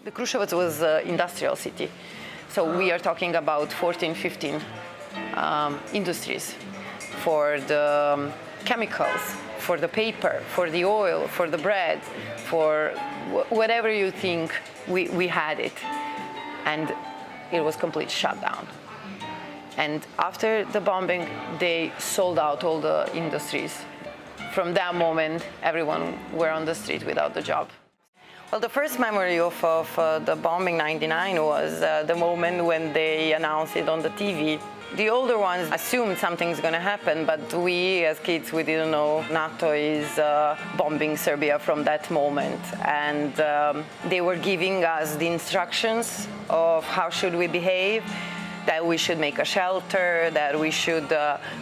The Kruševac was an industrial city. So we are talking about 14, 15 industries for the chemicals, for the paper, for the oil, for the bread, for whatever you think, we had it. And it was complete shutdown. And after the bombing, they sold out all the industries. From that moment, everyone were on the street without the job. Well, the first memory of the bombing '99 was the moment when they announced it on the TV. The older ones assumed something's going to happen, but we as kids, we didn't know NATO is bombing Serbia from that moment. And they were giving us the instructions of how should we behave, that we should make a shelter, that we should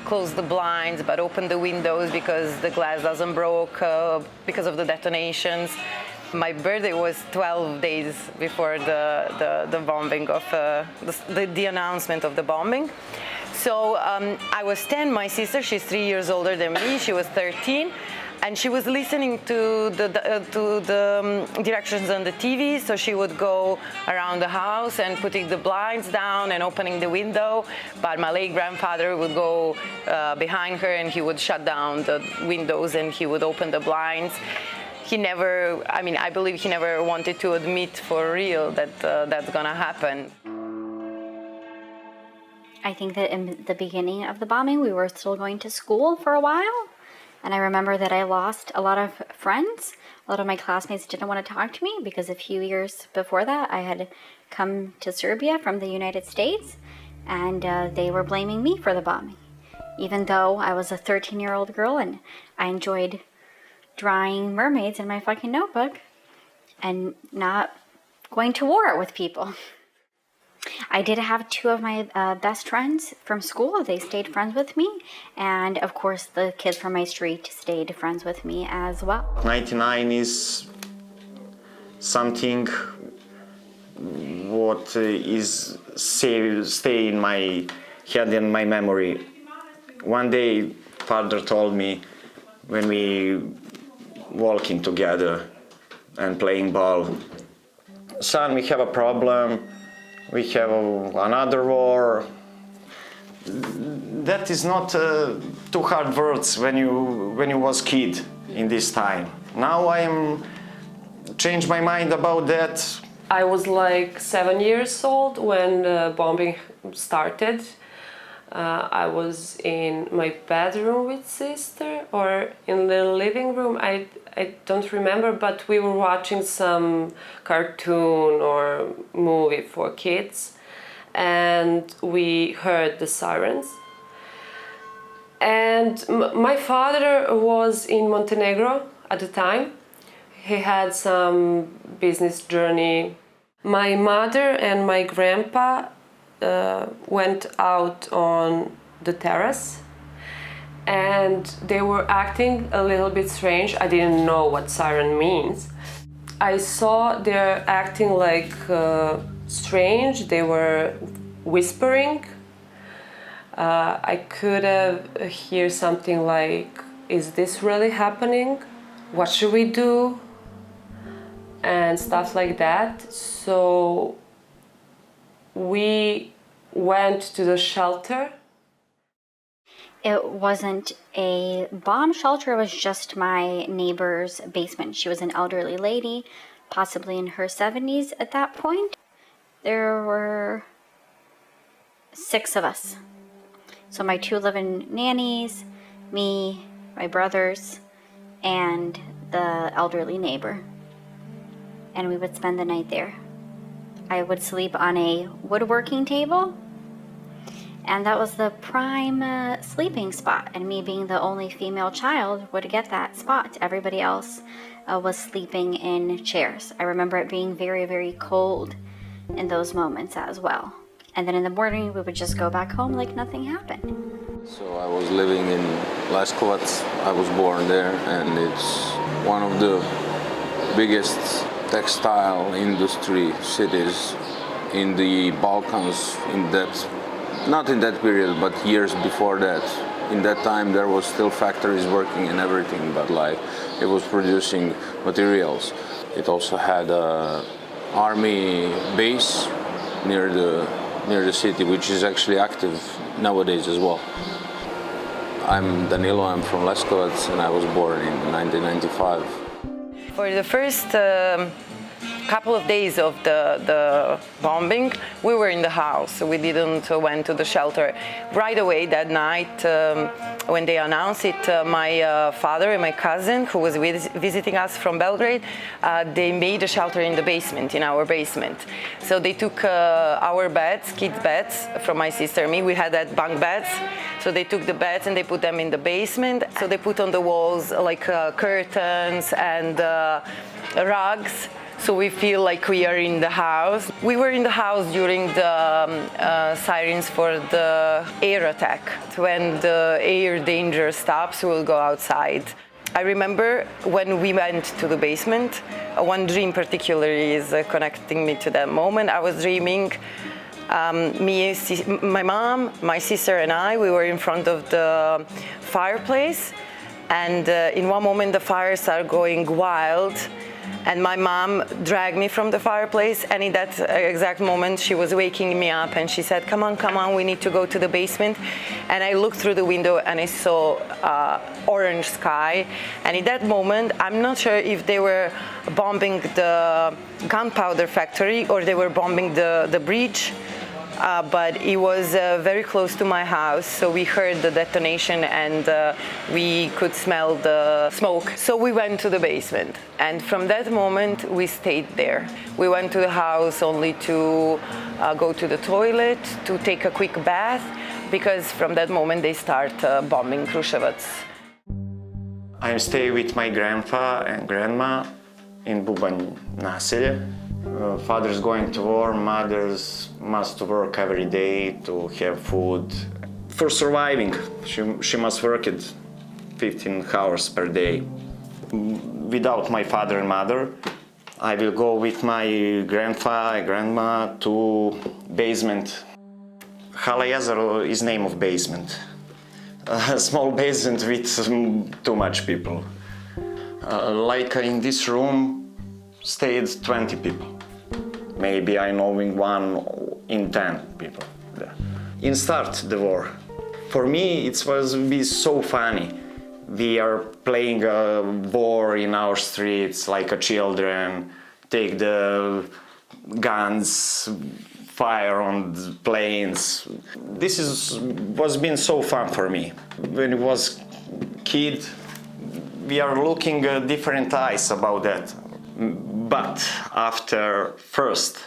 close the blinds but open the windows because the glass doesn't broke because of the detonations. My birthday was 12 days before the bombing of the announcement of the bombing. So I was 10, my sister, she's 3 years older than me, she was 13, and she was listening to the directions on the TV, so she would go around the house and putting the blinds down and opening the window, but my late grandfather would go behind her and he would shut down the windows and he would open the blinds. He never, I believe he never wanted to admit for real that that's gonna happen. I think that in the beginning of the bombing, we were still going to school for a while. And I remember that I lost a lot of friends. A lot of my classmates didn't want to talk to me because a few years before that, I had come to Serbia from the United States, and they were blaming me for the bombing. Even though I was a 13-year-old girl and I enjoyed drawing mermaids in my fucking notebook and not going to war with people. I did have two of my best friends from school. They stayed friends with me. And of course, the kids from my street stayed friends with me as well. 99 is something what is stay in my head and my memory. One day, father told me when we walking together and playing ball, son, we have a problem. We have another war. That is not too hard words when you was kid in this time. Now I am changed my mind about that. I was like 7 years old when the bombing started. I was in my bedroom with sister or in the living room. I don't remember, but we were watching some cartoon or movie for kids and we heard the sirens. And my father was in Montenegro at the time. He had some business journey. My mother and my grandpa went out on the terrace and they were acting a little bit strange. I didn't know what siren means. I saw they're acting like strange. They were whispering. I could hear something like, is this really happening? What should we do? And stuff like that. So we went to the shelter. It wasn't a bomb shelter, it was just my neighbor's basement. She was an elderly lady, possibly in her 70s at that point. There were 6 of us. So my 2 live-in nannies, me, my brothers, and the elderly neighbor. And we would spend the night there. I would sleep on a woodworking table, and that was the prime sleeping spot, and me being the only female child would get that spot. Everybody else was sleeping in chairs. I remember it being very, very cold in those moments as well. And then in the morning we would just go back home like nothing happened. So I was living in Leskovac. I was born there, and it's one of the biggest textile industry cities in the Balkans, not in that period, but years before that. In that time there was still factories working and everything, but like it was producing materials. It also had army base near the city, which is actually active nowadays as well. I'm Danilo, I'm from Leskovac, and I was born in 1995. For the first couple of days of the bombing, we were in the house. We didn't went to the shelter. Right away that night, when they announced it, my father and my cousin, who was visiting us from Belgrade, they made a shelter in the basement, in our basement. So they took our beds, kids' beds, from my sister and me. We had that bunk beds. So they took the beds and they put them in the basement. So they put on the walls like curtains and rugs. So we feel like we are in the house. We were in the house during the sirens for the air attack. When the air danger stops, we'll go outside. I remember when we went to the basement, one dream particularly is connecting me to that moment. I was dreaming, my mom, my sister and I, we were in front of the fireplace, and in one moment the fire started going wild. And my mom dragged me from the fireplace, and in that exact moment she was waking me up and she said, come on, we need to go to the basement. And I looked through the window and I saw orange sky. And in that moment, I'm not sure if they were bombing the gunpowder factory or they were bombing the bridge. But it was very close to my house, so we heard the detonation and we could smell the smoke. So we went to the basement, and from that moment we stayed there. We went to the house only to go to the toilet, to take a quick bath, because from that moment they start bombing Kruševac. I stay with my grandpa and grandma in Bubanj naselje. Father's going to war, mothers must work every day to have food. For surviving, she must work it 15 hours per day. Without my father and mother, I will go with my grandpa and grandma to basement. Hala Jezero is name of basement. A small basement with too much people. Like in this room stayed 20 people. Maybe I knowing 1 in 10 people. In start the war, for me it was be so funny. We are playing a war in our streets like a children, take the guns, fire on the planes. This was been so fun for me. When I was kid, we are looking different eyes about that. But after first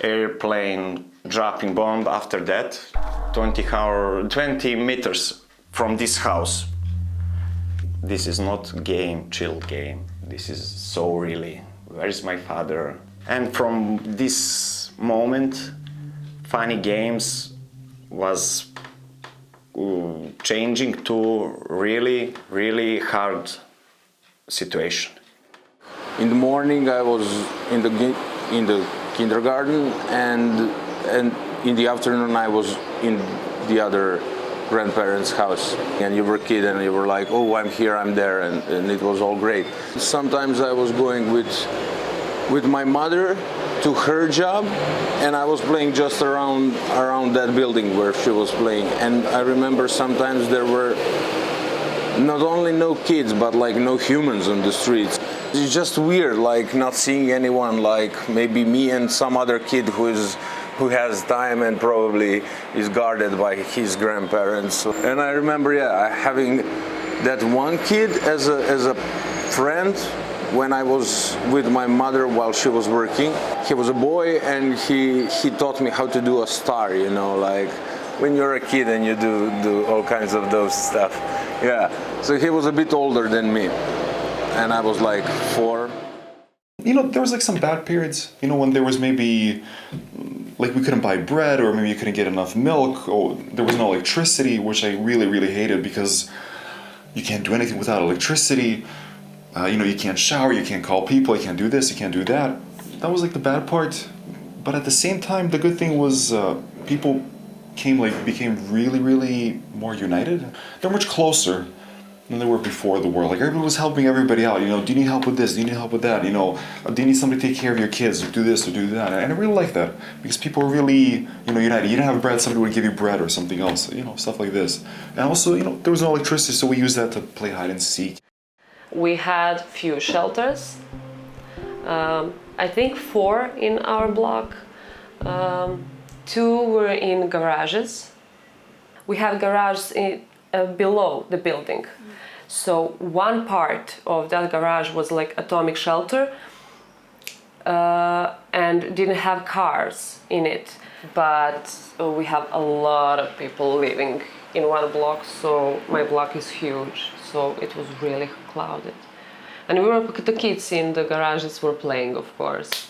airplane dropping bomb, after that, 20 meters from this house, this is not game, chill game. This is so really, where is my father? And from this moment, funny games was changing to really, really hard situation. In the morning I was in the kindergarten, and in the afternoon I was in the other grandparents' house. And you were a kid and you were like, oh, I'm here, I'm there, and it was all great. Sometimes I was going with my mother to her job, and I was playing just around that building where she was playing. And I remember sometimes there were not only no kids, but like no humans on the streets. It's just weird, like not seeing anyone, like maybe me and some other kid who has time and probably is guarded by his grandparents. And I remember, having that one kid as a friend when I was with my mother while she was working. He was a boy, and he taught me how to do a star, you know, like when you're a kid and you do all kinds of those stuff. Yeah, so he was a bit older than me, and I was like 4. You know, there was like some bad periods, you know, when there was maybe, like we couldn't buy bread, or maybe you couldn't get enough milk, or there was no electricity, which I really, really hated, because you can't do anything without electricity. You know, you can't shower, you can't call people, you can't do this, you can't do that. That was like the bad part. But at the same time, the good thing was people became really, really more united. They're much closer. than they were before the war. Like everybody was helping everybody out. You know, do you need help with this? Do you need help with that? You know, do you need somebody to take care of your kids? Or do this or do that? And I really like that because people are really, you know, united. You didn't have bread, somebody would give you bread or something else. You know, stuff like this. And also, you know, there was no electricity, so we used that to play hide and seek. We had few shelters. I think 4 in our block. 2 were in garages. We have garages below the building. So one part of that garage was like atomic shelter and didn't have cars in it. But we have a lot of people living in one block, so my block is huge, so it was really crowded. And the kids in the garages were playing, of course.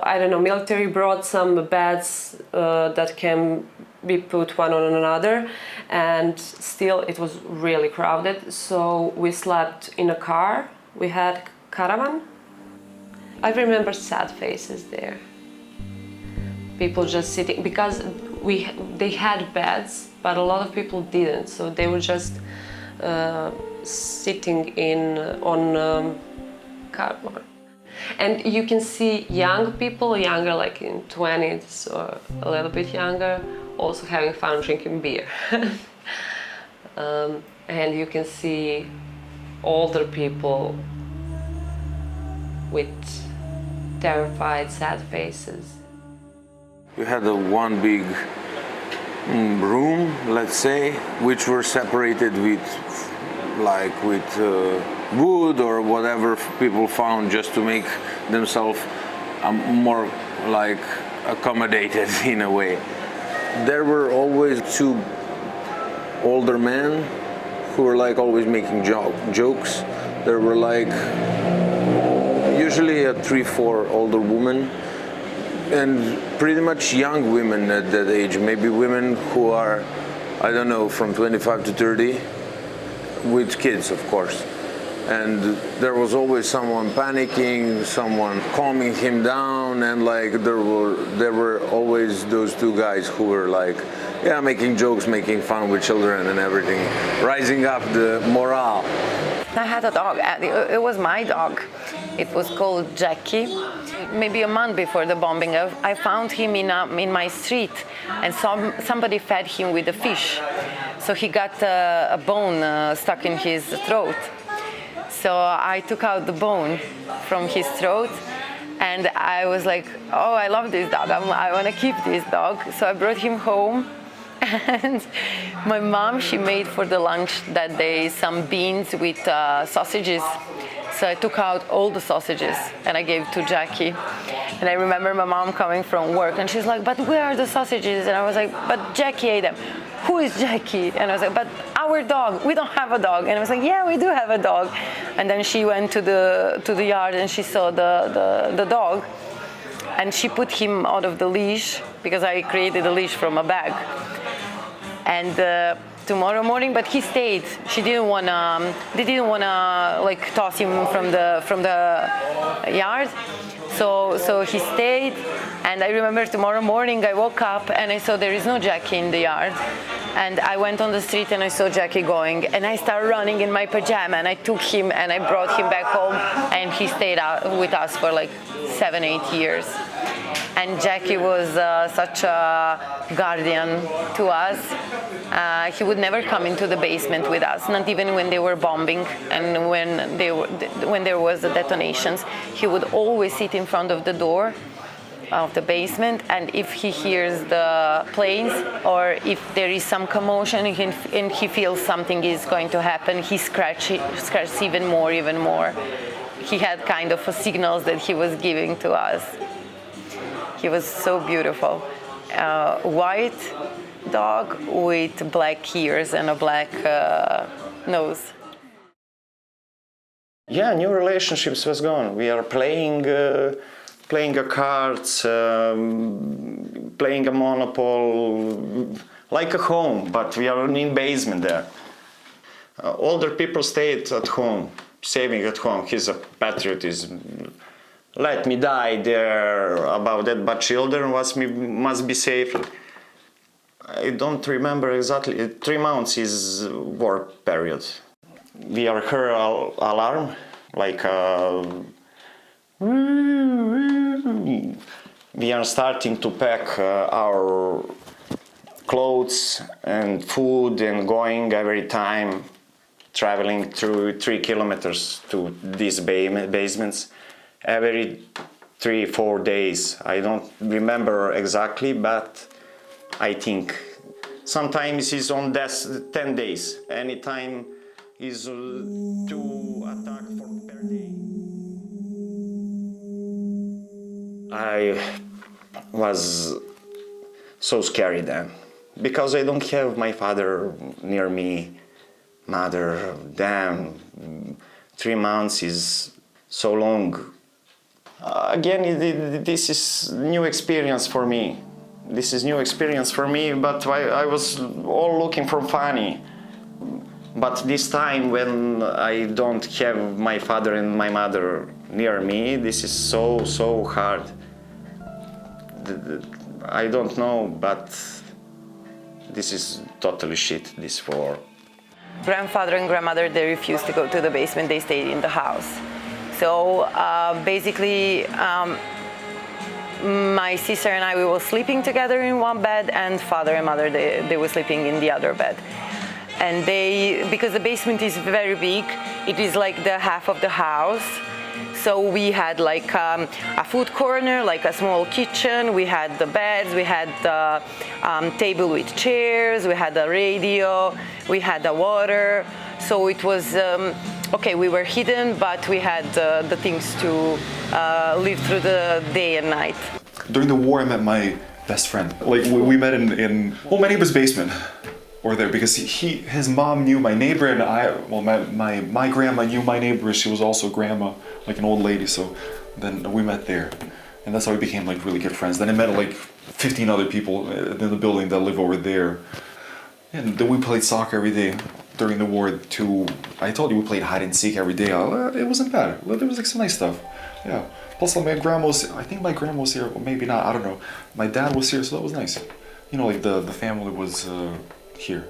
I don't know, military brought some beds that can be put one on another, and still it was really crowded, so we slept in a car. We had caravan. I remember sad faces there. People just sitting, because they had beds, but a lot of people didn't, so they were just sitting on cardboard. And you can see young people, younger like in 20s or a little bit younger, also having fun drinking beer. And you can see older people with terrified, sad faces. We had one big room, let's say, which were separated with wood or whatever people found just to make themselves more like accommodated in a way. There were always 2 older men who were like always making jokes. There were like usually 3-4 older women and pretty much young women at that age, maybe women who are, I don't know, from 25 to 30 with kids, of course. And there was always someone panicking, someone calming him down, and like there were always those 2 guys who were like, yeah, making jokes, making fun with children and everything, rising up the morale. I had a dog. It was my dog. It was called Jackie. Maybe a month before the bombing, I found him in my street, and somebody fed him with a fish. So he got a bone stuck in his throat. So I took out the bone from his throat, and I was like, oh, I love this dog. I want to keep this dog. So I brought him home, and my mom, she made for the lunch that day some beans with sausages. So I took out all the sausages and I gave to Jackie. And I remember my mom coming from work and she's like, but where are the sausages? And I was like, but Jackie ate them. Who is Jackie? And I was like, but our dog. We don't have a dog. And I was like, yeah, we do have a dog. And then she went to the yard and she saw the dog. And she put him out of the leash because I created a leash from a bag. And tomorrow morning, but he stayed. They didn't wanna like toss him from the yard. So he stayed, and I remember tomorrow morning I woke up and I saw there is no Jackie in the yard. And I went on the street and I saw Jackie going, and I started running in my pajama and I took him and I brought him back home, and he stayed out with us for like 7-8 years. And Jackie was such a guardian to us. He would never come into the basement with us, not even when they were bombing and when there was the detonations. He would always sit in front of the door of the basement, and if he hears the planes or if there is some commotion and he feels something is going to happen, he scratches even more. He had kind of signals that he was giving to us. He was so beautiful. White dog with black ears and a black nose. Yeah, new relationships was gone. We are playing a cards, playing a Monopoly, like a home, but we are in basement there. Older people stayed at home, saving at home. He's a patriotism. Let me die there about that, but children must be safe. I don't remember exactly. 3 months is war period. We are heard alarm, like we are starting to pack our clothes and food and going every time, traveling through 3 kilometers to these basements every 3-4 days. I don't remember exactly, but I think sometimes it's on 10 days. Anytime is 2 attacks per day. I was so scary then, because I don't have my father near me, mother. Damn, 3 months is so long. Again, this is new experience for me. This is new experience for me, but I was all looking for funny. But this time, when I don't have my father and my mother near me, this is so hard. I don't know, but this is totally shit, this war. Grandfather and grandmother, they refused to go to the basement, they stayed in the house. So basically, my sister and I, we were sleeping together in one bed, and father and mother, they were sleeping in the other bed. And because the basement is very big, it is like the half of the house. So we had like a food corner, like a small kitchen. We had the beds, we had the table with chairs, we had the radio, we had the water. So it was, okay, we were hidden, but we had the things to live through the day and night. During the war, I met my best friend. Like we met in my neighbor's basement. Or there, because his mom knew my neighbor, and my grandma knew my neighbor. She was also a grandma, like an old lady. So then we met there, and that's how we became like really good friends. Then I met like 15 other people in the building that live over there, and then we played soccer every day during the war too. I told you we played hide and seek every day. It wasn't bad. There was like some nice stuff. Yeah. Plus, my grandma was. I think my grandma was here, or maybe not. I don't know. My dad was here, so that was nice. You know, like the family was. Here.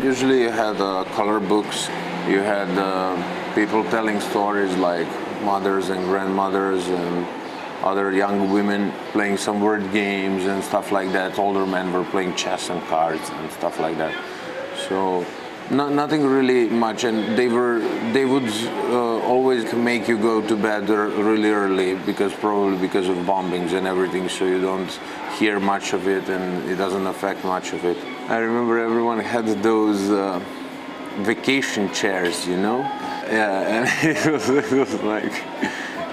Usually you had color books, you had people telling stories like mothers and grandmothers and other young women playing some word games and stuff like that. Older men were playing chess and cards and stuff like that. So nothing really much, and they would always make you go to bed really early, because of bombings and everything, so you don't hear much of it and it doesn't affect much of it. I remember everyone had those vacation chairs, you know? Yeah, and it was like,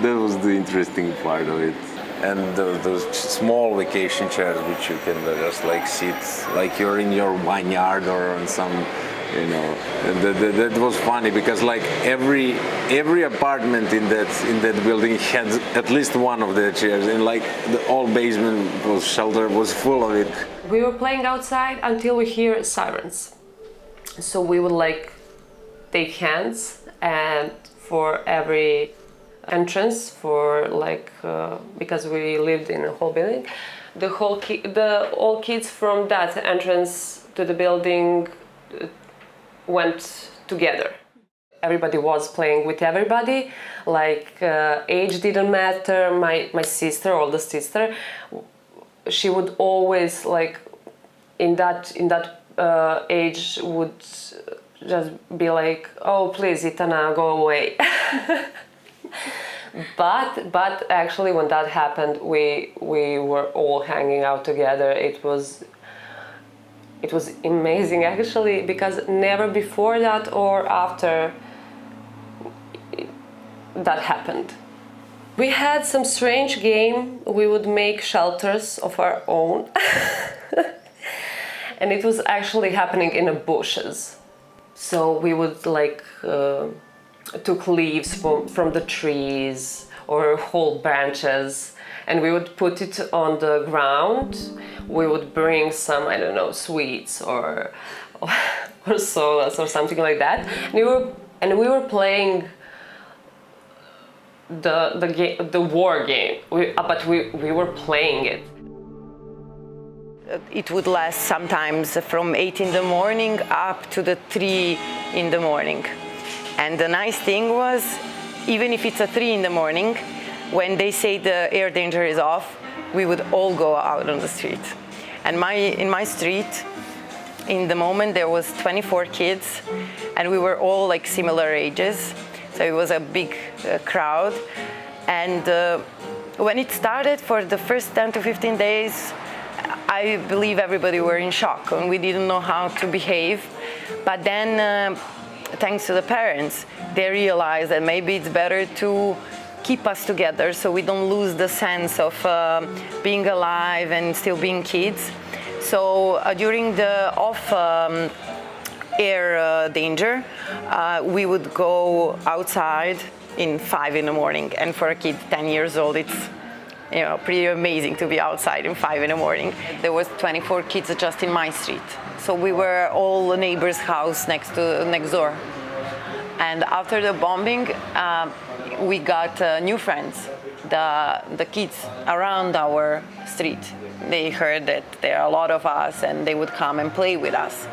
that was the interesting part of it. And those small vacation chairs which you can just like sit, like you're in your vineyard or on some, you know, that was funny, because like every apartment in that building had at least one of the chairs, and like the whole basement was full of it. We were playing outside until we hear sirens. So we would like take hands, and for every entrance, for like because we lived in a whole building, all kids from that entrance to the building went together. Everybody was playing with everybody, like age didn't matter. My sister, oldest sister, she would always like in that age would just be like, oh please Itana, go away. but actually when that happened, we were all hanging out together. It was amazing actually, because never before that or after that happened. We had some strange game. We would make shelters of our own. And it was actually happening in the bushes. So we would like took leaves from the trees or whole branches, and we would put it on the ground. We would bring some, I don't know, sweets or sodas or something like that. And we were playing the war game, but we were playing it. It would last sometimes from 8 in the morning up to the 3 in the morning. And the nice thing was, even if it's a 3 in the morning, when they say the air danger is off, we would all go out on the street. And in my street, in the moment, there was 24 kids, and we were all like similar ages. So it was a big crowd. And when it started, for the first 10 to 15 days, I believe everybody were in shock, and we didn't know how to behave. But then, thanks to the parents, they realized that maybe it's better to keep us together so we don't lose the sense of being alive and still being kids. So during the off-air danger, we would go outside in 5 in the morning. And for a kid 10 years old, it's pretty amazing to be outside in 5 in the morning. There was 24 kids just in my street. So we were all a neighbor's house next door. And after the bombing, we got new friends, the kids around our street. They heard that there are a lot of us, and they would come and play with us.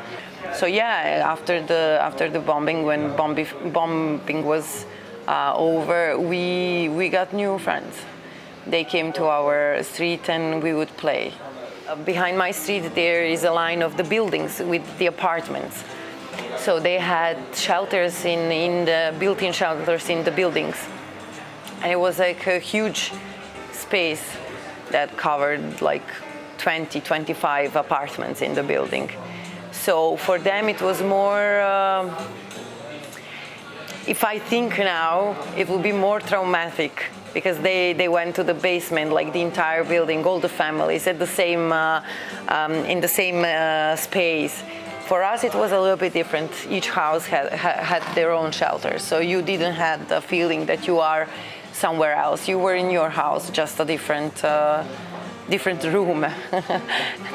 So yeah, after the bombing, when bombing was over, we got new friends. They came to our street and we would play. Behind my street there is a line of the buildings with the apartments. So they had shelters in the built-in shelters in the buildings. And it was like a huge space that covered like 20, 25 apartments in the building. So for them it was more, if I think now, it would be more traumatic, because they went to the basement, like the entire building, all the families at the same, in the same space. For us, it was a little bit different. Each house had their own shelter, so you didn't have the feeling that you are somewhere else. You were in your house, just a different room,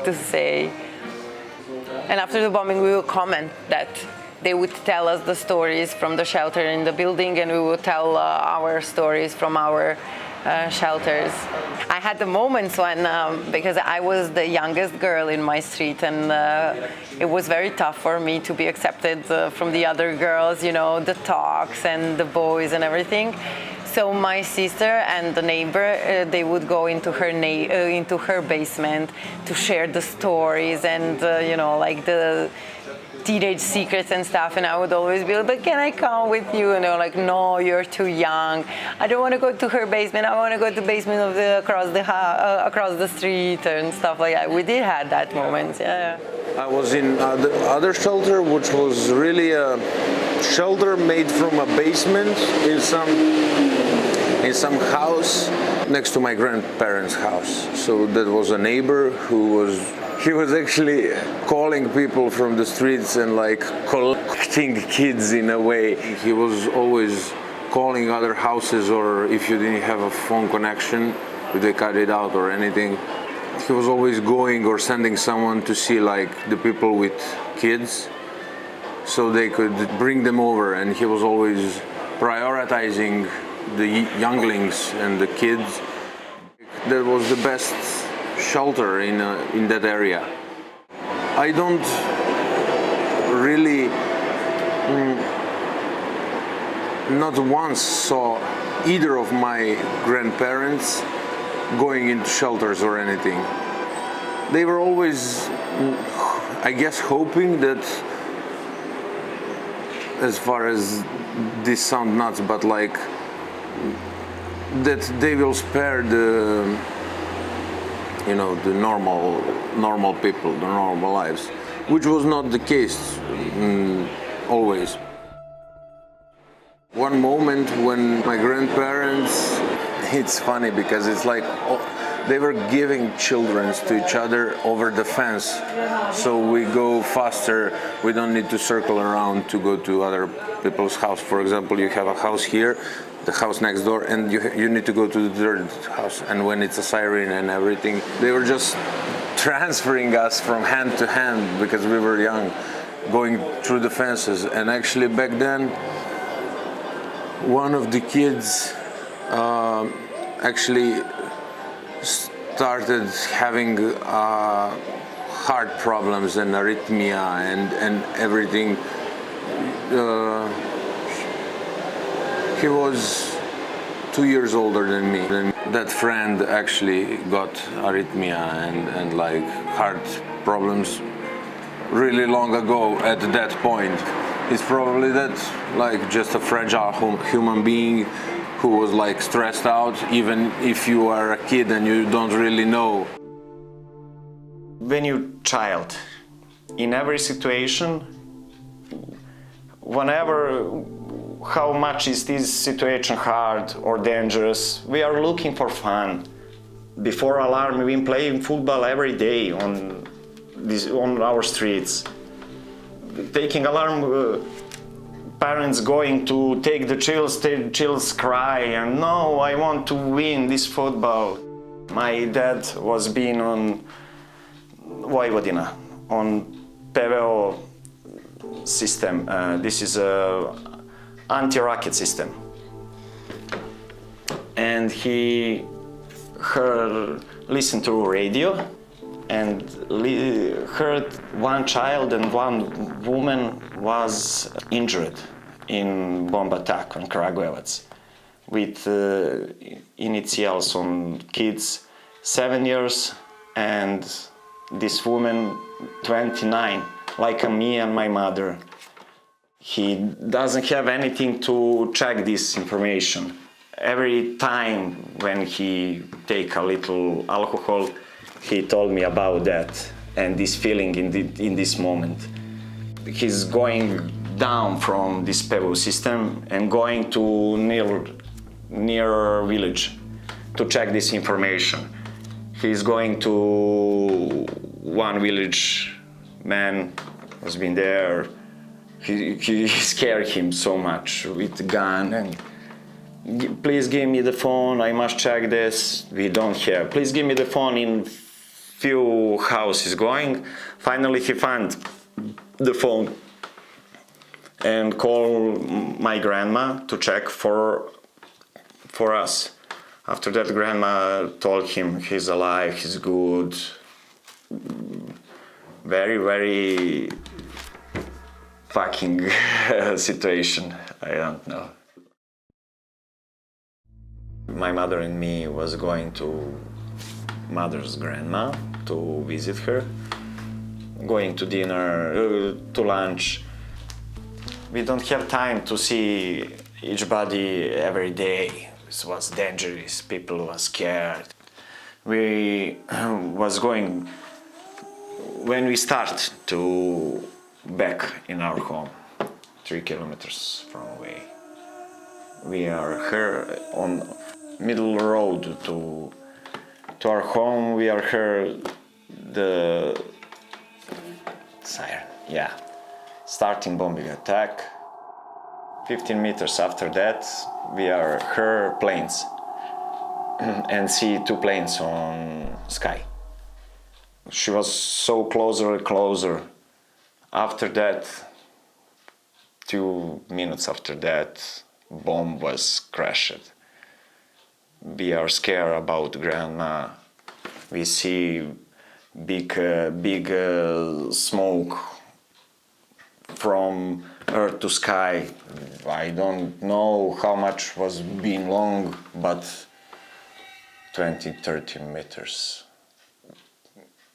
to say. And after the bombing, we would comment that they would tell us the stories from the shelter in the building, and we would tell our stories from our shelters. I had the moments when, because I was the youngest girl in my street, and it was very tough for me to be accepted from the other girls, the talks and the boys and everything. So my sister and the neighbor, they would go into her basement to share the stories and, like the teenage secrets and stuff, and I would always be like, but can I come with you? And they were like, no, you're too young. I don't want to go to her basement. I want to go to the basement of across the street and stuff like that. We did have that moment, yeah. I was in the other shelter, which was really a shelter made from a basement in some house next to my grandparents' house. So that was a neighbor he was actually calling people from the streets and like collecting kids in a way. He was always calling other houses, or if you didn't have a phone connection, if they cut it out or anything, he was always going or sending someone to see like the people with kids so they could bring them over, and he was always prioritizing the younglings and the kids. That was the best shelter in that area. I don't really not once saw either of my grandparents going into shelters or anything. They were always, I guess, hoping that, as far as this sounds nuts, but like that they will spare the normal people, the normal lives, which was not the case always. One moment when my grandparents, it's funny because it's like they were giving children to each other over the fence, so we go faster, we don't need to circle around to go to other people's house. For example, you have a house here, the house next door, and you need to go to the third house, and when it's a siren and everything, they were just transferring us from hand to hand because we were young, going through the fences. And actually back then, one of the kids actually started having heart problems and arrhythmia and everything. He was 2 years older than me. That friend actually got arrhythmia and like heart problems really long ago at that point. It's probably that like just a fragile human being who was like stressed out, even if you are a kid and you don't really know. When you're child, in every situation, whenever how much is this situation hard or dangerous, we are looking for fun. Before alarm, we've been playing football every day on our streets. Taking alarm, parents going to take the chills cry and no, I want to win this football. My dad was being on Vojvodina, on PVO system. This is a anti-rocket system. And he listened to radio and heard one child and one woman was injured in bomb attack on Kragujevac with initials on kids 7 years and this woman 29, like me and my mother. He doesn't have anything to check this information. Every time when he take a little alcohol, he told me about that and this feeling in this moment. He's going down from this PVO system and going to near village to check this information. He's going to one village man who's been there. He scared him so much with the gun and please give me the phone, I must check this. We don't have. Please give me the phone. In few houses going. Finally he found the phone and called my grandma to check for us. After that, grandma told him he's alive, he's good. Very, very fucking situation. I don't know. My mother and me was going to mother's grandma to visit her, going to dinner, to lunch. We don't have time to see each body every day. It was dangerous, people were scared. We was going, when we start to back in our home, 3 kilometers from away. We are here on middle road to our home. We are here the siren, yeah, starting bombing attack. 15 meters after that, we are her planes and see 2 planes on sky. She was so closer and closer. After that, 2 minutes after that, bomb was crashed. We are scared about grandma. We see big smoke from earth to sky. I don't know how much was being long, but 20-30 meters.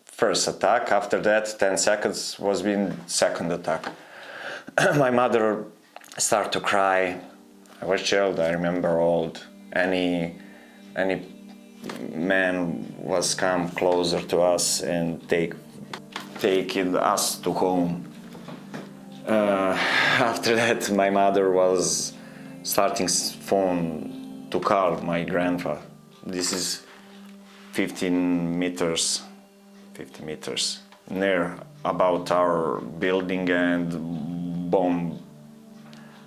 First attack, after that 10 seconds was being second attack. My mother started to cry. I was child, I remember old. Any man was come closer to us and taking us to home. After that, my mother was starting phone to call my grandpa. This is 50 meters near about our building and bomb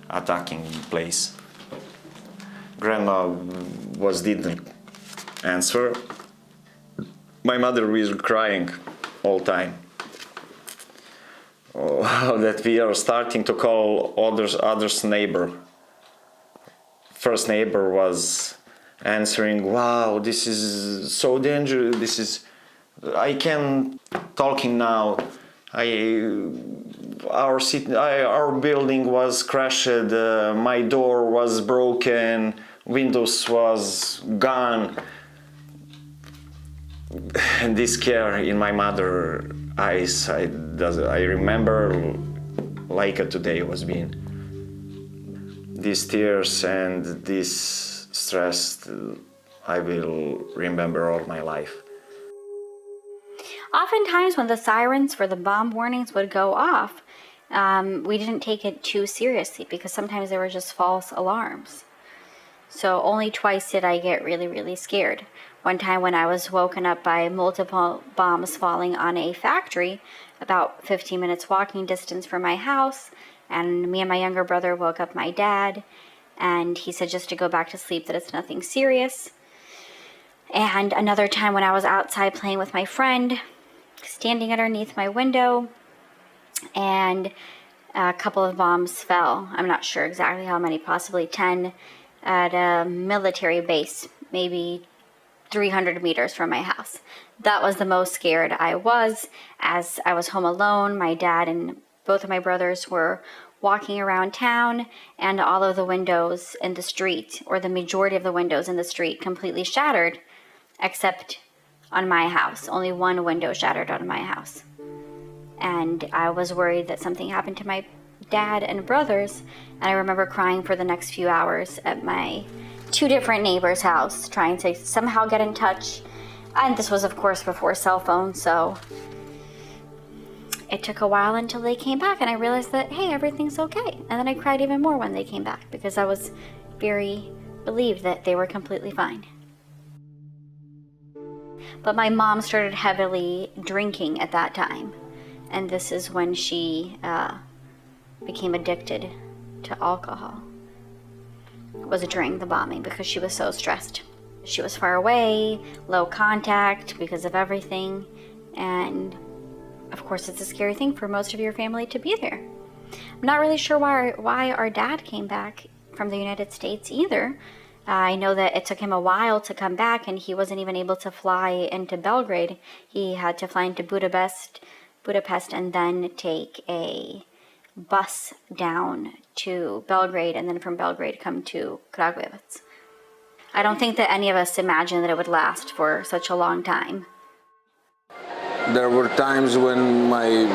attacking place. Grandma didn't answer. My mother was crying all time. That we are starting to call others neighbor. First neighbor was answering, "Wow, this is so dangerous. This is, I can talking now. Our building was crashed. My door was broken. Windows was gone." And this care in my mother's eyes, I remember like today was being. These tears and this stress, I will remember all my life. Oftentimes when the sirens for the bomb warnings would go off, we didn't take it too seriously because sometimes they were just false alarms. So only twice did I get really, really scared. One time when I was woken up by multiple bombs falling on a factory about 15 minutes walking distance from my house, and me and my younger brother woke up my dad, and he said just to go back to sleep, that it's nothing serious. And another time when I was outside playing with my friend, standing underneath my window, and a couple of bombs fell. I'm not sure exactly how many, possibly 10, at a military base, maybe 300 meters from my house. That was the most scared I was, as I was home alone. My dad and both of my brothers were walking around town, and all of the windows in the street, or the majority of the windows in the street, completely shattered, except on my house. Only one window shattered on my house. And I was worried that something happened to my dad and brothers, and I remember crying for the next few hours at my two different neighbors' house, trying to somehow get in touch. And this was, of course, before cell phones, so it took a while until they came back, and I realized that, hey, everything's okay. And then I cried even more when they came back, because I was very relieved that they were completely fine. But my mom started heavily drinking at that time, and this is when she became addicted to alcohol. It was during the bombing because she was so stressed. She was far away, low contact because of everything, and of course it's a scary thing for most of your family to be there. I'm not really sure why our dad came back from the United States either. I know that it took him a while to come back, and he wasn't even able to fly into Belgrade. He had to fly into Budapest, and then take a bus down to Belgrade, and then from Belgrade come to Kragujevac. I don't think that any of us imagined that it would last for such a long time. There were times when my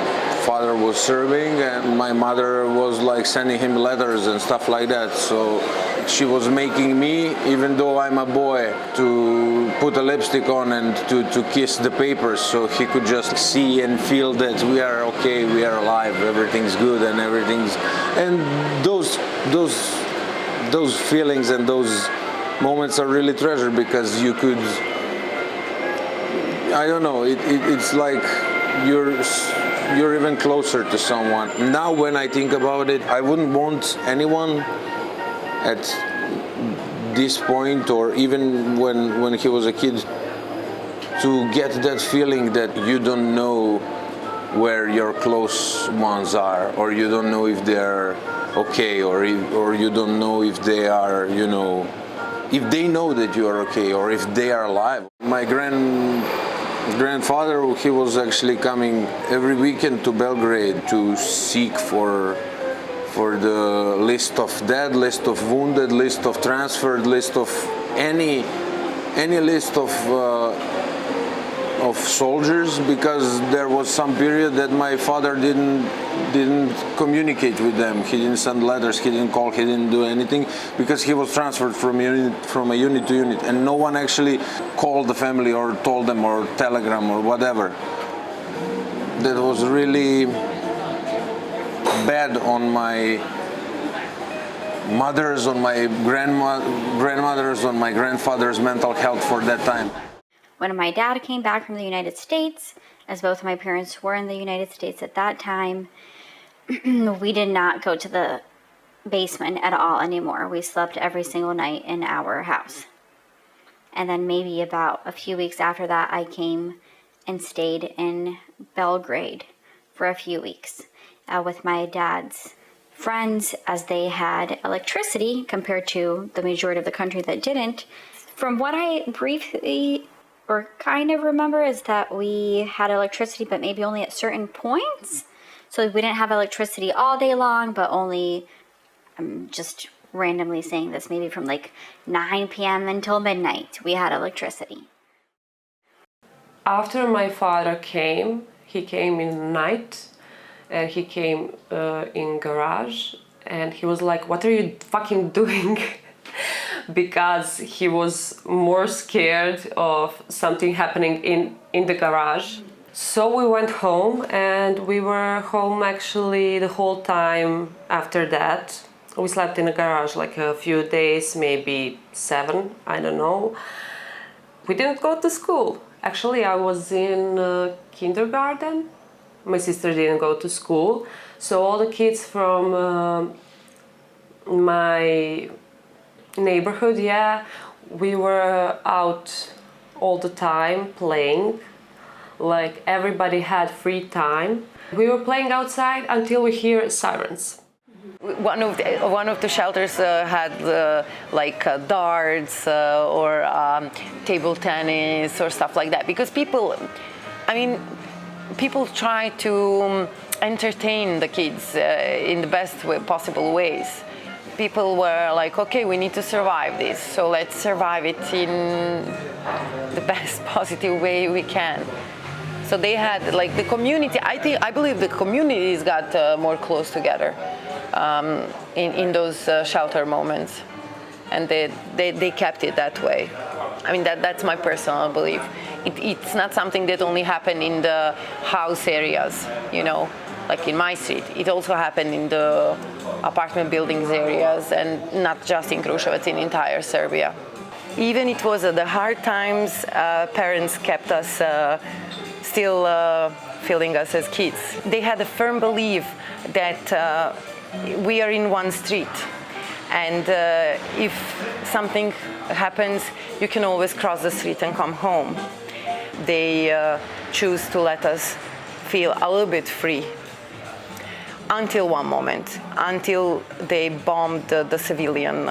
father was serving and my mother was like sending him letters and stuff like that. So she was making me, even though I'm a boy, to put a lipstick on and to kiss the papers so he could just see and feel that we are okay, we are alive, everything's good and everything's... And those feelings and those moments are really treasured because you could... I don't know, it's like you're even closer to someone. Now when I think about it, I wouldn't want anyone at this point, or even when he was a kid, to get that feeling that you don't know where your close ones are, or you don't know if they're okay, or you don't know if they are, you know, if they know that you are okay, or if they are alive. My grandfather, he was actually coming every weekend to Belgrade to seek for the list of dead, list of wounded, list of transferred, list of any list of soldiers, because there was some period that my father didn't communicate with them. He didn't send letters, he didn't call, he didn't do anything, because he was transferred from a unit to unit, and no one actually called the family or told them or telegram or whatever. That was really bad on my mother's, on my grandmother's, on my grandfather's mental health for that time. When my dad came back from the United States, as both of my parents were in the United States at that time, we did not go to the basement at all anymore. We slept every single night in our house. And then maybe about a few weeks after that, I came and stayed in Belgrade for a few weeks with my dad's friends, as they had electricity compared to the majority of the country that didn't. From what I briefly or kind of remember is that we had electricity, but maybe only at certain points. So we didn't have electricity all day long, but only, I'm just randomly saying this, maybe from like 9 p.m. until midnight, we had electricity. After my father came, he came in the night, and he came in garage, and he was like, "What are you fucking doing?" Because he was more scared of something happening in the garage. So we went home, and we were home actually the whole time after that. We slept in the garage like a few days, maybe 7, I don't know. We didn't go to school. Actually, I was in kindergarten. My sister didn't go to school. So all the kids from my neighborhood, we were out all the time playing. Like everybody had free time. We were playing outside until we hear sirens. One of the shelters had darts or table tennis or stuff like that, because people try to entertain the kids in the best possible ways. People were like, okay, we need to survive this, so let's survive it in the best positive way we can. So they had like the community. I believe the communities got more close together in those shelter moments, and they kept it that way. I mean, that's my personal belief. It's not something that only happened in the house areas, like in my street. It also happened in the apartment buildings areas, and not just in Kruševac, in entire Serbia. Even it was the hard times, parents kept us still feeling us as kids. They had a firm belief that we are in one street, and if something happens, you can always cross the street and come home. They choose to let us feel a little bit free until one moment, until they bombed the civilians.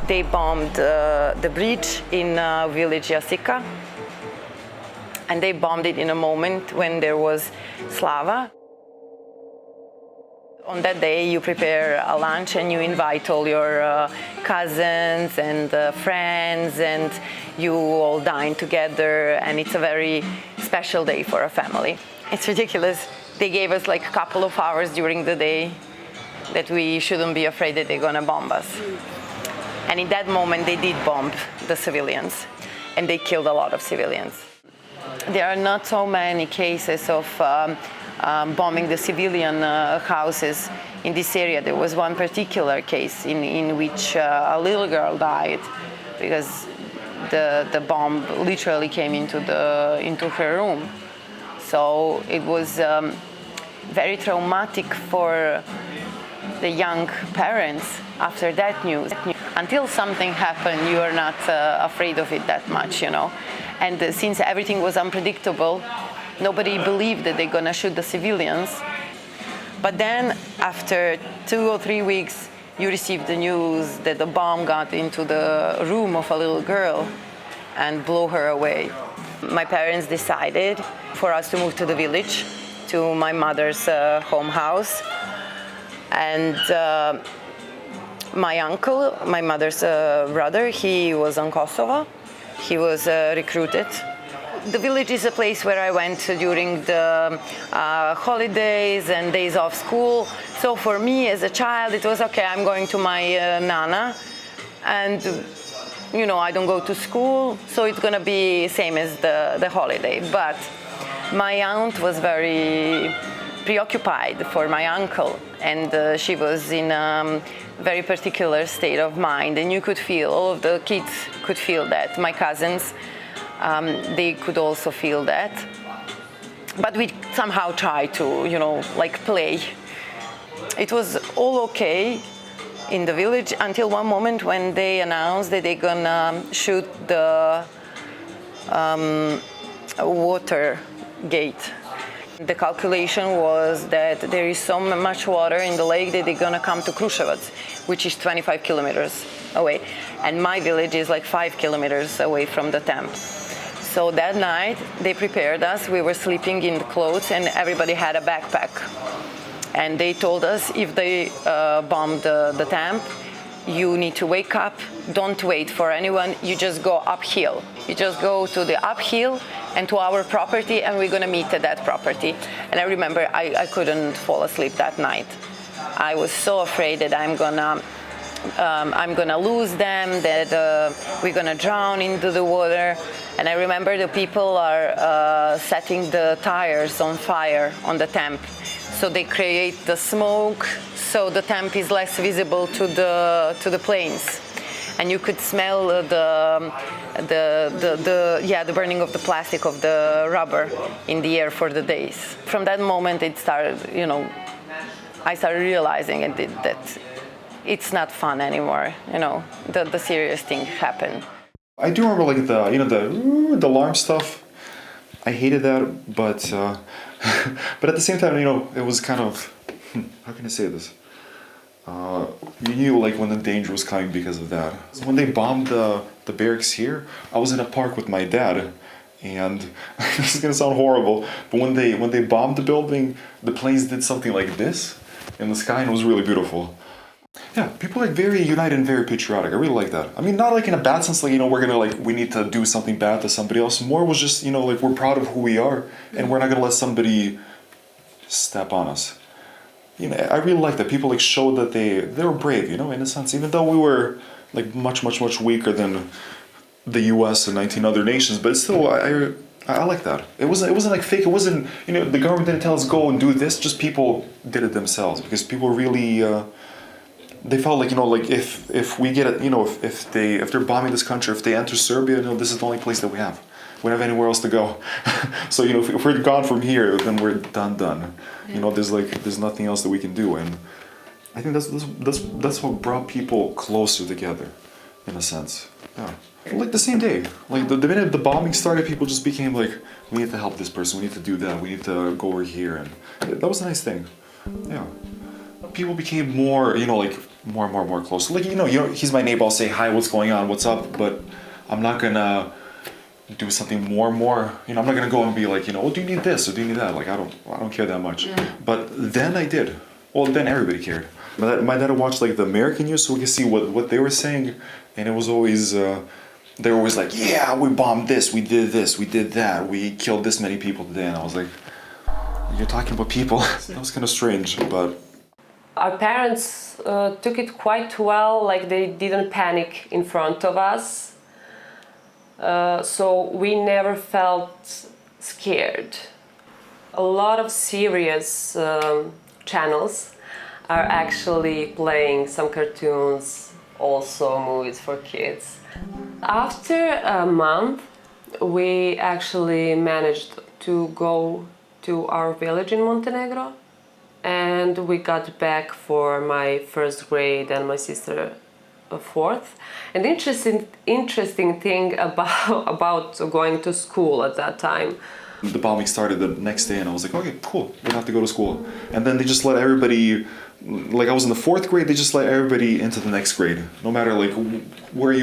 They bombed the bridge in village Jasika, and they bombed it in a moment when there was Slava. On that day, you prepare a lunch and you invite all your cousins and friends, and you all dine together, and it's a very special day for a family. It's ridiculous. They gave us like a couple of hours during the day that we shouldn't be afraid that they're gonna bomb us. And in that moment, they did bomb the civilians, and they killed a lot of civilians. There are not so many cases of bombing the civilian houses in this area. There was one particular case in which a little girl died because the bomb literally came into her room. So it was very traumatic for the young parents after that news. Until something happened, you are not afraid of it that much, And since everything was unpredictable, nobody believed that they're gonna shoot the civilians. But then, after 2 or 3 weeks, you received the news that the bomb got into the room of a little girl and blew her away. My parents decided for us to move to the village, to my mother's home house. And my uncle, my mother's brother, he was on Kosovo. He was recruited. The village is a place where I went during the holidays and days off school. So for me as a child, it was okay, I'm going to my Nana, and I don't go to school, so it's gonna be same as the holiday. But my aunt was very preoccupied for my uncle, and she was in a very particular state of mind, and you could feel, all of the kids could feel that. My cousins, they could also feel that. But we somehow tried to, play. It was all okay in the village until one moment when they announced that they're gonna shoot the water gate. The calculation was that there is so much water in the lake that they're gonna come to Kruševac, which is 25 kilometers away. And my village is like 5 kilometers away from the camp. So that night, they prepared us. We were sleeping in the clothes, and everybody had a backpack. And they told us if they bombed the camp, you need to wake up, don't wait for anyone, you just go uphill. You just go to the uphill and to our property, and we're gonna meet at that property. And I remember I couldn't fall asleep that night. I was so afraid that I'm gonna lose them, that we're gonna drown into the water. And I remember the people are setting the tires on fire on the camp. So they create the smoke, so the camp is less visible to the planes, and you could smell the burning of the plastic, of the rubber in the air for the days. From that moment, it started. I started realizing that it's not fun anymore. The serious thing happened. I do remember like the alarm stuff. I hated that, but but at the same time, it was kind of how can I say this? You knew like when the danger was coming because of that. So when they bombed the barracks here, I was in a park with my dad, and this is gonna sound horrible, but when they bombed the building, the planes did something like this in the sky, and it was really beautiful. Yeah, people are like very united and very patriotic. I really like that. I mean, not like in a bad sense, like, we're gonna we need to do something bad to somebody else. More was just, like we're proud of who we are, and we're not gonna let somebody step on us. I really like that. People like showed that they were brave, in a sense, even though we were like much weaker than the US and 19 other nations, but still, I like that. It wasn't like fake. It wasn't, the government didn't tell us go and do this. Just people did it themselves, because people really. They felt like, like if we get it, if they're bombing this country, if they enter Serbia, this is the only place that we have. We don't have anywhere else to go. So if we're gone from here, then we're done. Yeah. There's nothing else that we can do, and I think that's what brought people closer together, in a sense. Yeah. Like the same day, like the minute the bombing started, people just became like, we need to help this person, we need to do that, we need to go over here, and that was a nice thing. Yeah. People became more, like more close. Like, he's my neighbor, I'll say, hi, what's going on, what's up, but I'm not gonna do something more. I'm not gonna go and be like, well, do you need this or do you need that? Like, I don't care that much. Yeah. But then I did. Well, then everybody cared. My dad watched like the American news so we could see what they were saying, and it was always, they were always like, yeah, we bombed this, we did that, we killed this many people today, and I was like, you're talking about people? That was kind of strange, but. Our parents took it quite well, like they didn't panic in front of us. So we never felt scared. A lot of serious channels are actually playing some cartoons, also movies for kids. After a month, we actually managed to go to our village in Montenegro. And we got back for my first grade and my sister fourth. And interesting thing about going to school at that time. The bombing started the next day, and I was like, okay, cool, we don't have to go to school. And then they just let everybody, like I was in the fourth grade, they just let everybody into the next grade. No matter like where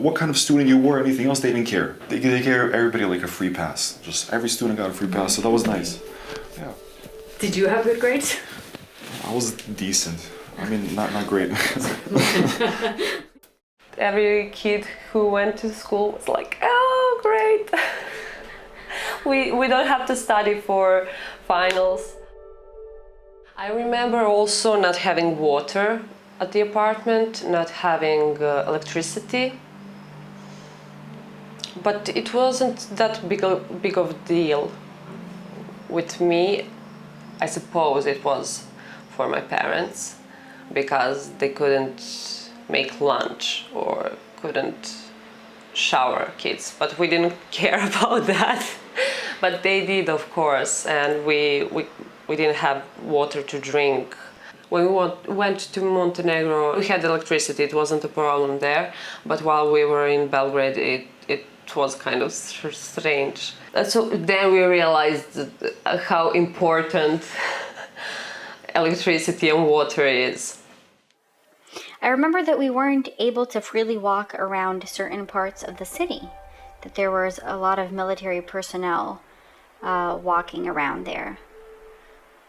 what kind of student you were, anything else, they didn't care. They gave everybody like a free pass. Just every student got a free pass, so that was nice. Yeah. Did you have good grades? I was decent. I mean, not great. Every kid who went to school was like, oh, great. We don't have to study for finals. I remember also not having water at the apartment, not having electricity. But it wasn't that big of a deal with me. I suppose it was for my parents, because they couldn't make lunch or couldn't shower kids, but we didn't care about that. But they did, of course, and we didn't have water to drink. When we went to Montenegro, we had electricity, it wasn't a problem there, but while we were in Belgrade, it was kind of strange. So then we realized how important electricity and water is. I remember that we weren't able to freely walk around certain parts of the city, that there was a lot of military personnel walking around there.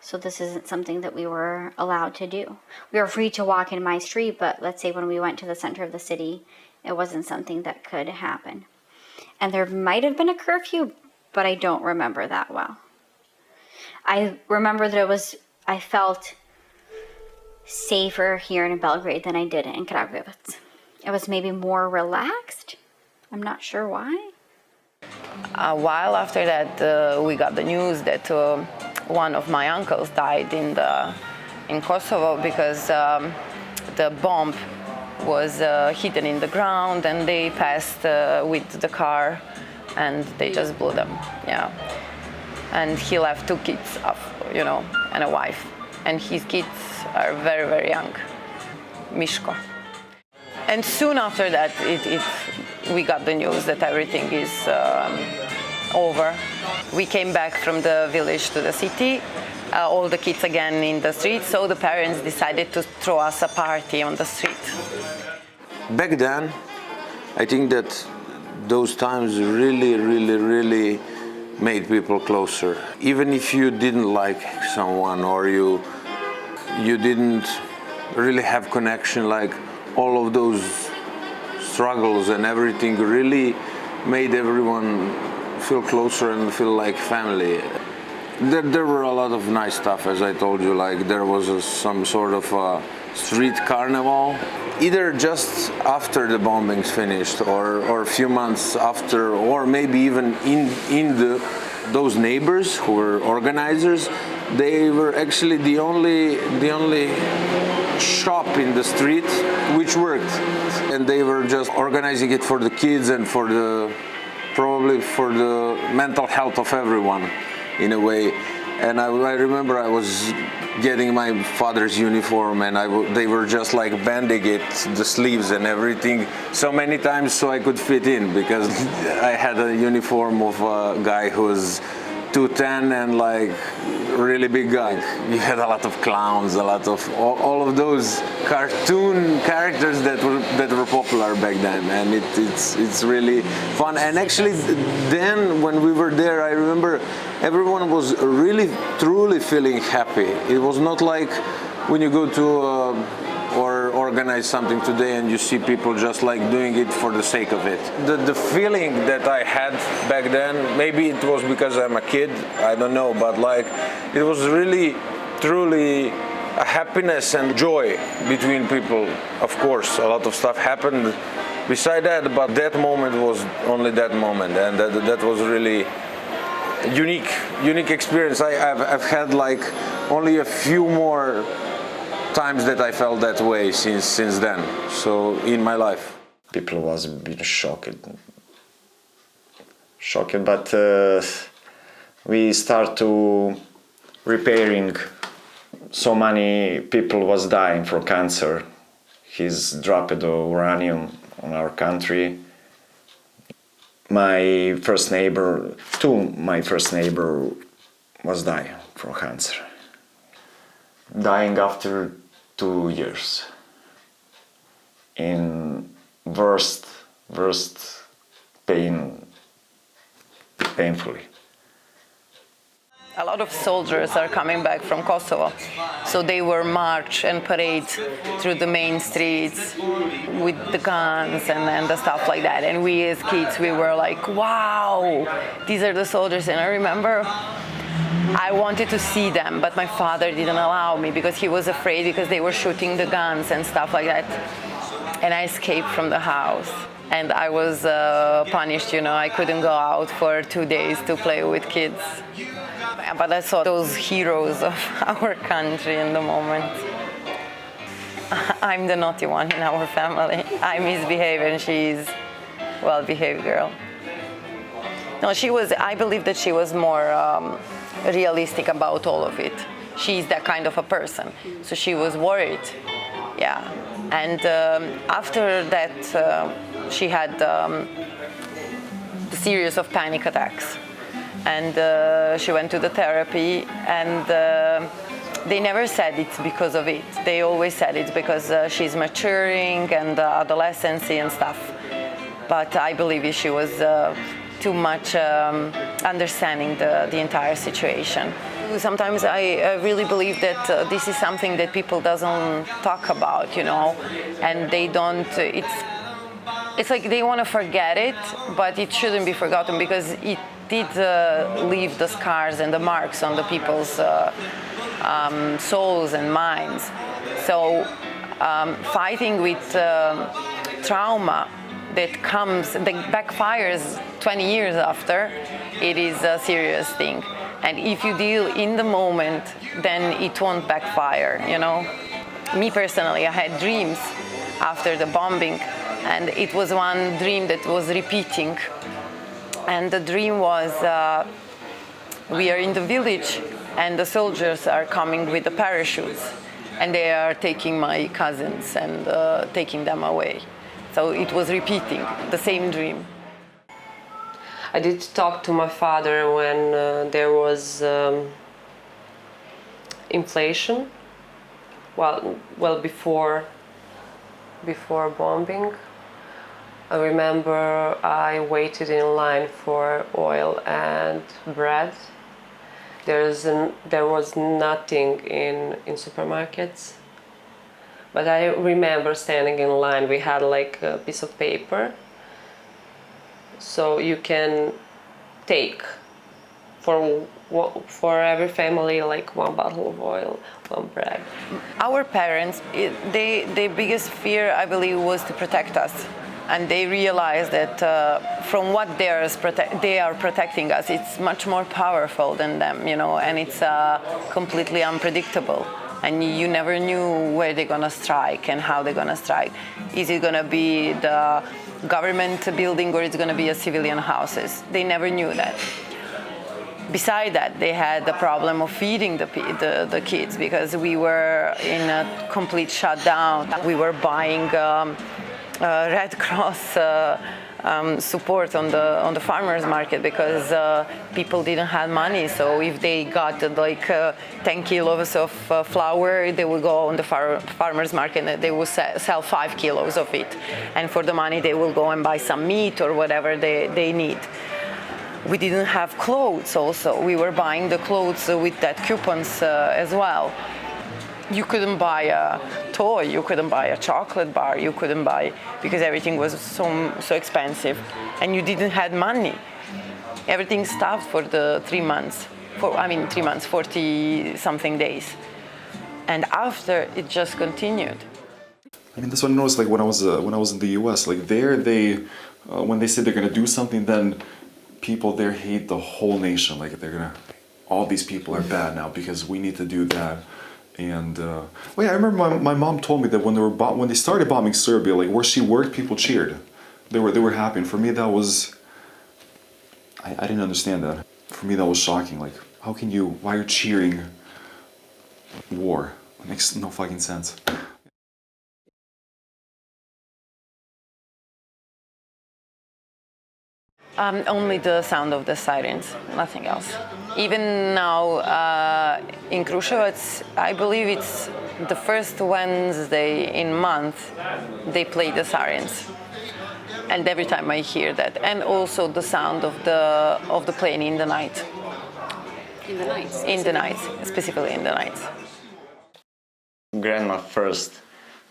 So this isn't something that we were allowed to do. We were free to walk in my street, but let's say when we went to the center of the city, it wasn't something that could happen. And there might have been a curfew, but I don't remember that well. I remember that I felt safer here in Belgrade than I did in Kragujevac. It was maybe more relaxed. I'm not sure why. A while after that, we got the news that one of my uncles died in Kosovo because the bomb was hidden in the ground, and they passed with the car, and they just blew them. Yeah, and he left 2 kids, and a wife, and his kids are very, very young. Mishko. And soon after that, we got the news that everything is over. We came back from the village to the city, all the kids again in the street, so the parents decided to throw us a party on the street. Back then, I think that those times really, really, really made people closer. Even if you didn't like someone or you didn't really have connection, like all of those struggles and everything really made everyone feel closer and feel like family. There were a lot of nice stuff, as I told you, like there was some sort of a street carnival, either just after the bombings finished or a few months after, or maybe even in those neighbors who were organizers. They were actually the only shop in the street which worked, and they were just organizing it for the kids and probably for the mental health of everyone in a way. And I remember I was getting my father's uniform, and they were just like bending it, the sleeves and everything, so many times so I could fit in, because I had a uniform of a guy who was 210 and like really big guy. You had a lot of clowns, a lot of all of those cartoon characters that were popular back then, and it's really fun. And actually, then when we were there, I remember everyone was really truly feeling happy. It was not like when you go to or organize something today and you see people just like doing it for the sake of it. The feeling that I had back then, maybe it was because I'm a kid, I don't know, but like it was really truly a happiness and joy between people. Of course, a lot of stuff happened beside that, but that moment was only that moment, and that was really unique experience. I've had like only a few more times that I felt that way since then, so in my life. People was a bit shocked, but we start to repairing. So many people was dying from cancer. He's dropped the uranium on our country. My first neighbor was dying from cancer. Dying after 2 years. In worst painfully. A lot of soldiers are coming back from Kosovo, so they were march and parade through the main streets with the guns and the stuff like that. And we as kids, we were like, wow, these are the soldiers. And I remember I wanted to see them, but my father didn't allow me because he was afraid, because they were shooting the guns and stuff like that. And I escaped from the house, and I was punished, I couldn't go out for 2 days to play with kids. But I saw those heroes of our country in the moment. I'm the naughty one in our family. I misbehave and she's a well-behaved girl. No, I believe that she was more realistic about all of it. She's that kind of a person, so she was worried. Yeah, and after that she had a series of panic attacks, and she went to the therapy, and they never said it's because of it. They always said it's because she's maturing and adolescence and stuff. But I believe she was too much understanding the entire situation. Sometimes I really believe that this is something that people doesn't talk about, and they don't. It's like they want to forget it, but it shouldn't be forgotten because it did leave the scars and the marks on the people's souls and minds. So fighting with trauma that backfires 20 years after, it is a serious thing. And if you deal in the moment, then it won't backfire, Me personally, I had dreams after the bombing, and it was one dream that was repeating. And the dream was we are in the village and the soldiers are coming with the parachutes, and they are taking my cousins and taking them away. So it was repeating the same dream. I did talk to my father when there was inflation. Well, before bombing. I remember I waited in line for oil and bread. There was nothing in supermarkets. But I remember standing in line. We had like a piece of paper, so you can take for every family like one bottle of oil, one bread. Our parents, their biggest fear, I believe, was to protect us, and they realized that from what they are protecting us, it's much more powerful than them, and it's completely unpredictable. And you never knew where they're gonna strike and how they're gonna strike. Is it gonna be the government building or it's gonna be a civilian houses? They never knew that. Beside that, they had the problem of feeding the kids because we were in a complete shutdown. We were buying Red Cross support on the farmers market because people didn't have money. So if they got 10 kilos of flour, they would go on the farmers market and they would sell 5 kilos of it. And for the money, they will go and buy some meat or whatever they need. We didn't have clothes also. We were buying the clothes with that coupons as well. You couldn't buy a toy, you couldn't buy a chocolate bar, you couldn't buy, because everything was so expensive, and you didn't have money. Everything stopped for the 3 months, 40 something days. And after, it just continued. I mean, that's what I noticed, like when I was in the US, like there when they say they're gonna do something, then people there hate the whole nation. Like all these people are bad now because we need to do that. And I remember my mom told me that when they started bombing Serbia, like where she worked, people cheered. They were happy. And for me, that was I didn't understand that. For me, that was shocking. Like, why are you cheering war? It makes no fucking sense. Only the sound of the sirens, nothing else. Even now in Kruševac, I believe it's the first Wednesday in month they play the sirens, and every time I hear that, and also the sound of the plane in the night. In the nights? In the nights, specifically in the nights. Grandma first.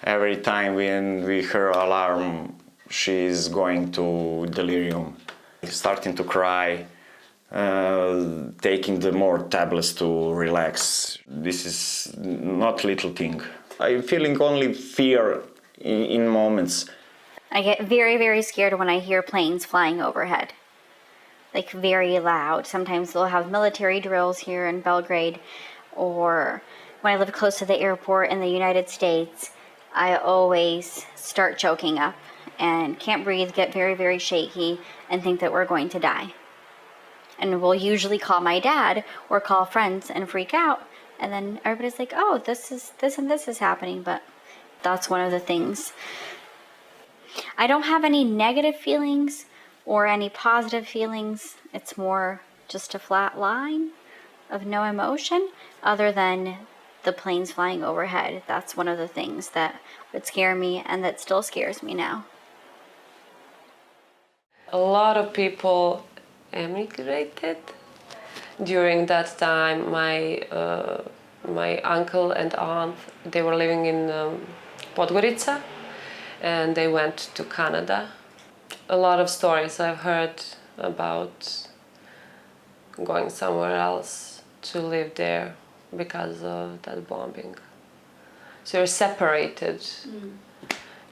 Every time when we hear alarm, she's going to delirium, starting to cry, taking the more tablets to relax. This is not little thing. I'm feeling only fear in moments. I get very, very scared when I hear planes flying overhead. Like very loud. Sometimes they'll have military drills here in Belgrade, or when I live close to the airport in the United States, I always start choking up and can't breathe, get very, very shaky, and think that we're going to die. And we'll usually call my dad or call friends and freak out. And then everybody's like, oh, this and this is happening. But that's one of the things. I don't have any negative feelings or any positive feelings. It's more just a flat line of no emotion other than the planes flying overhead. That's one of the things that would scare me and that still scares me now. A lot of people emigrated. During that time, my uncle and aunt, they were living in Podgorica, and they went to Canada. A lot of stories I've heard about going somewhere else to live there because of that bombing. So you're separated.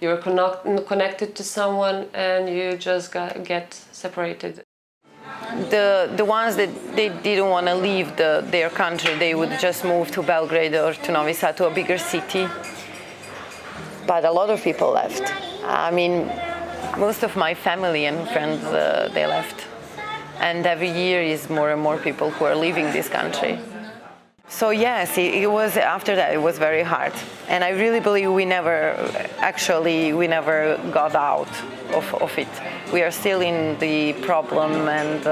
You're connected to someone and you just get separated. The ones that they didn't want to leave their country, they would just move to Belgrade or to Novi Sad, to a bigger city. But a lot of people left. I mean, most of my family and friends, they left. And every year is more and more people who are leaving this country. So yes, it was, after that, it was very hard. And I really believe we never got out of it. We are still in the problem and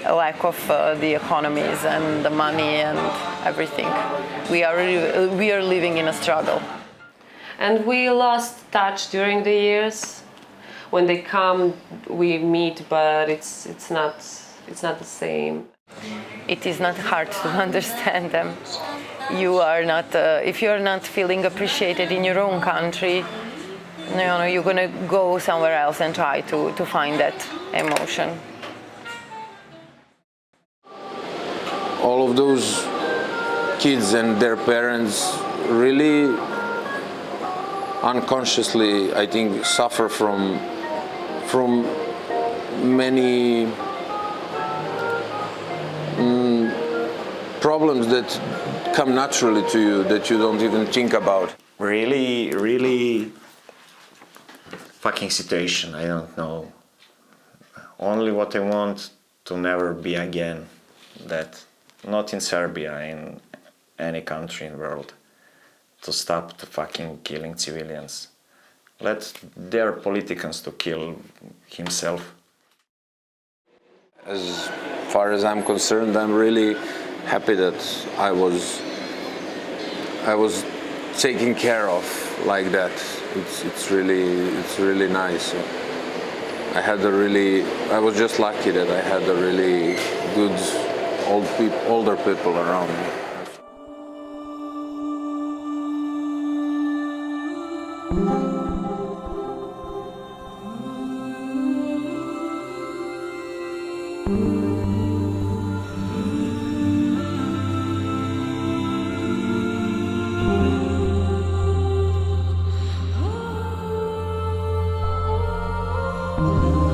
lack of the economies and the money and everything. We are living in a struggle. And we lost touch during the years. When they come, we meet, but it's not the same. It is not hard to understand them. You are not, if you are not feeling appreciated in your own country, you're gonna go somewhere else and try to find that emotion. All of those kids and their parents really unconsciously, I think, suffer from many problems that come naturally to you that you don't even think about. Really, really fucking situation, I don't know. Only what I want to never be again. That, not in Serbia, in any country in the world. To stop the fucking killing civilians. Let their politicians to kill himself. As far as I'm concerned, I'm really happy that I was taken care of like that. It's really nice. I was just lucky that I had a really good older people around me. Oh,